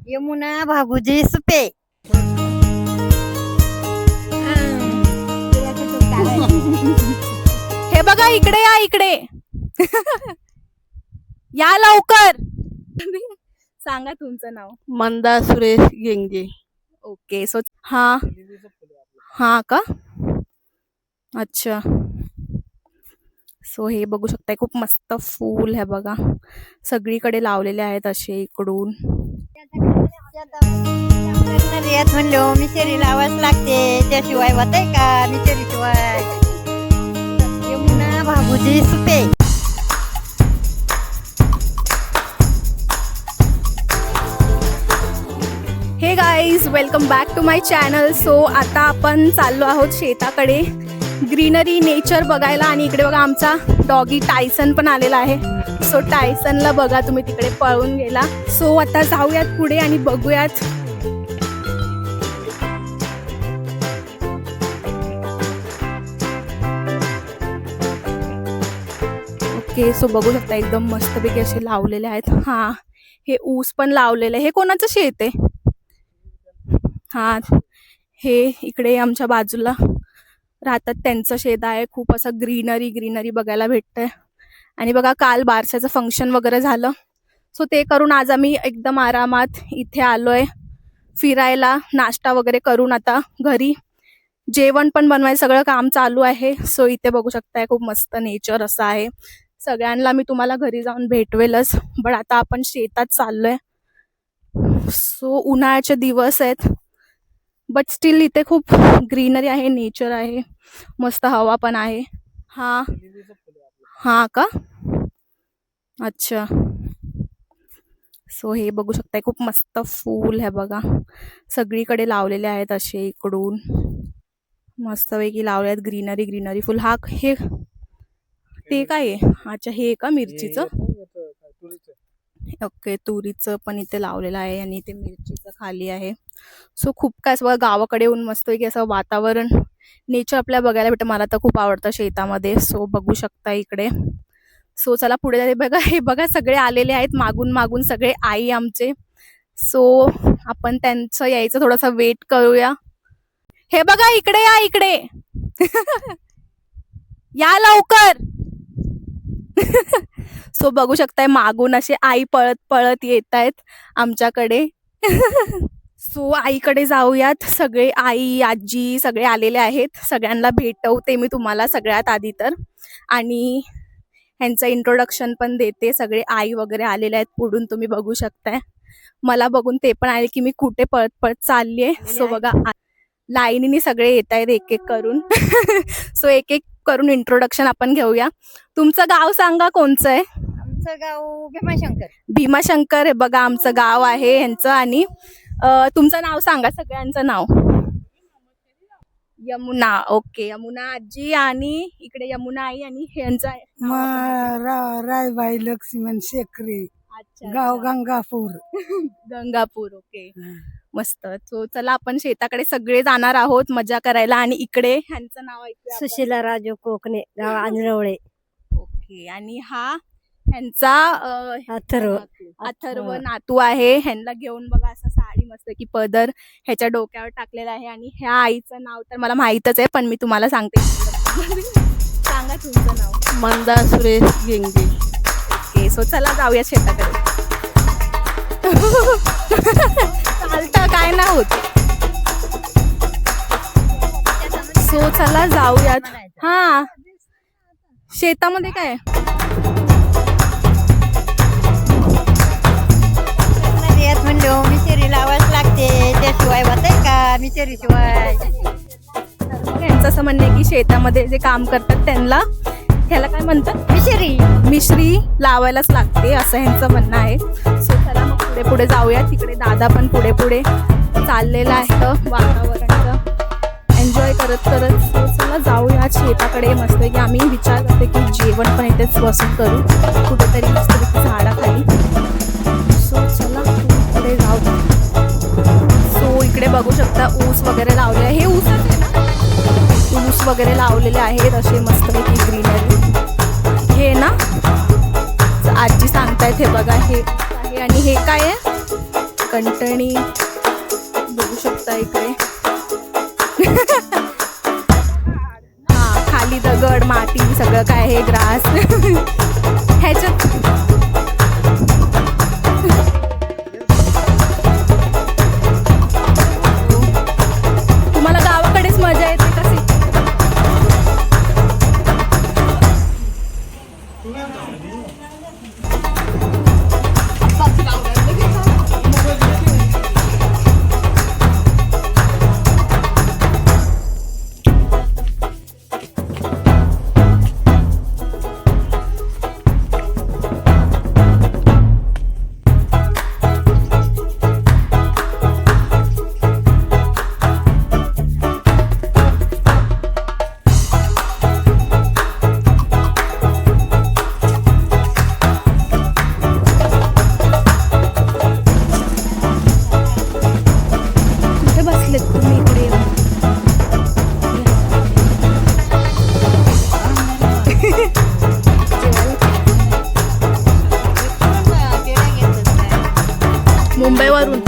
यमुना भागुजी सुपे. हे बघा इकडे या इकडे. या लवकर. सांगा तुमचं नाव. मंदा सुरेश गेंगे. ओके सो हा हा का अच्छा. सो हे बघू शकताय खूप मस्त फूल आहे बघा, सगळीकडे लावलेले आहेत असे इकडून. येत म्हणलो मिशेरी लावाच लागते, त्याशिवाय होतंय का मिशेरी शिवाय. Yamuna Bhaguji Supe. Hey guys welcome back to my channel. So आता आपण चाललो आहोत शेताकडे ग्रीनरी नेचर बघायला. आणि इकडे बघा आमचा डॉगी टायसन पण आलेला आहे. सो टायसनला बघा तुम्ही, तिकडे पळून गेला. सो आता जाऊयात पुढे आणि बघूयात. ओके सो बघू शकता एकदम मस्तपैकी असे लावलेले आहेत. हा हे ऊस पण लावलेले. हे कोणाचं शेत आहे? हा हे इकडे आमच्या बाजूला राहतात त्यांचं शेत आहे. खूप असं ग्रीनरी बघायला भेटतंय. आणि बघा काल बारशाचं फंक्शन वगैरे झालं, सो ते करून आज आम्ही एकदम आरामात इथे आलोय फिरायला. नाश्ता वगैरे करून आता घरी जेवण पण बनवायचं सगळं काम चालू आहे. सो इथे बघू शकताय खूप मस्त नेचर असं आहे. सगळ्यांना मी तुम्हाला घरी जाऊन भेटवेलच, बट आता आपण शेतात चाललोय. सो उन्हाळ्याचे दिवस आहेत, बट स्टील इथे खूप ग्रीनरी आहे, नेचर आहे, मस्त हवा पण आहे. हा हा का अच्छा. सो हे बघू शकताय खूप मस्त फूल आहे बघा, सगळीकडे लावलेले आहेत असे इकडून मस्तपैकी लावले आहेत. ग्रीनरी फुल. हा हे ते काय आहे? अच्छा हे का मिरचीचं. ओके तुरीचं पण इथे लावलेलं आहे आणि इथे मिरचीचं खाली आहे. सो खूप काय असं गावाकडे येऊन मस्तपैकी असं वातावरण नेचर आपल्याला बघायला भेटतं. मला तर खूप आवडतं शेतामध्ये. सो बघू शकता इकडे. सो चला पुढे जाते. बघा हे बघा सगळे आलेले आहेत मागून सगळे आई आमचे. सो आपण त्यांचं यायचं थोडासा वेट करूया. हे बघा इकडे या इकडे. या लवकर. सो बघू शकताय मागून असे आई पळत पळत येत आहेत आमच्याकडे. सो आईकडे जाऊयात. सगळे आई आजी सगळे आलेले आहेत. सगळ्यांना भेटवते मी तुम्हाला सगळ्यात आधी तर, आणि ह्यांचं इंट्रोडक्शन पण देते. सगळे आई वगैरे आलेले आहेत पुढून, तुम्ही बघू शकताय. मला बघून ते पण आले की मी कुठे पळत पळत चालली आहे. सो बघा लाईनीने सगळे येत आहेत एक एक करून. सो एक एक करून इंट्रोडक्शन आपण घेऊया. तुमचं गाव सांगा कोणचं आहे? आमचं गाव भीमाशंकर. भीमाशंकर हे बघा आमचं गाव आहे ह्यांचं. आणि तुमचं नाव सांगा सगळ्यांचं नाव. यमुना. ओके यमुना आजी, आणि इकडे यमुना आई, आणि ह्यांचं रायबाई लक्ष्मण शेखरे. अच्छा गाव गंगापूर. गंगापूर. ओके मस्त. सो चला आपण शेताकडे सगळे जाणार आहोत मजा करायला. आणि इकडे ह्यांचं नाव ऐकूया आपण. सुशीला राजू कोकणे, गाव आंधरवळे. ओके. आणि हा ह्यांचा अथर्व नातू आहे. ह्यांना घेऊन बघा असं साडी मस्त की पदर ह्याच्या डोक्यावर टाकलेला आहे. आणि ह्या आईचं नाव तर मला माहीतच आहे, पण मी तुम्हाला सांगते. सांगा तुमचं नाव. मंदा सुरेश गेंगे. ओके सो चला जाऊया शेताकडे. चालतं काय नाही होत. सो चला जाऊयात. हा शेतामध्ये काय येत म्हणलो मिशेरी लावाच लागते, त्याशिवाय होतंय का मिशेरी शिवाय. यांचं असं म्हणणं आहे की शेतामध्ये जे काम करतात त्यांना ह्याला काय म्हणतात, मिश्री लावायलाच लागते असं ह्यांचं म्हणणं आहे. सो चला मग पुढे पुढे जाऊया. तिकडे दादा पण पुढे पुढे चाललेला आहे वातावरणाचं एन्जॉय करत करत. सो चला जाऊया शेताकडे. मस्त की आम्ही विचार करते की जेवण पण इथेच बसून करू कुठेतरी मस्तपैकी झाडाखाली. सो चला पुढे जाऊ. सो इकडे बघू शकता ऊस वगैरे लावले आहे. हे ऊस आहे ना, ऊस वगैरे लावलेले आहेत असे मस्तपैकी ग्रीनरी. हे ना आजी सांगतायत. हे बघा हे आहे. आणि हे काय आहे? कंटणी बघू शकता इकडे. हा, खाली दगड माती सगळं काय हे ग्रास ह्याच्यात. तुम्हाला गावाकडेच मजा येते कशी? कुठे बसलेत तुम्ही इकडे येऊन? मुंबईवरून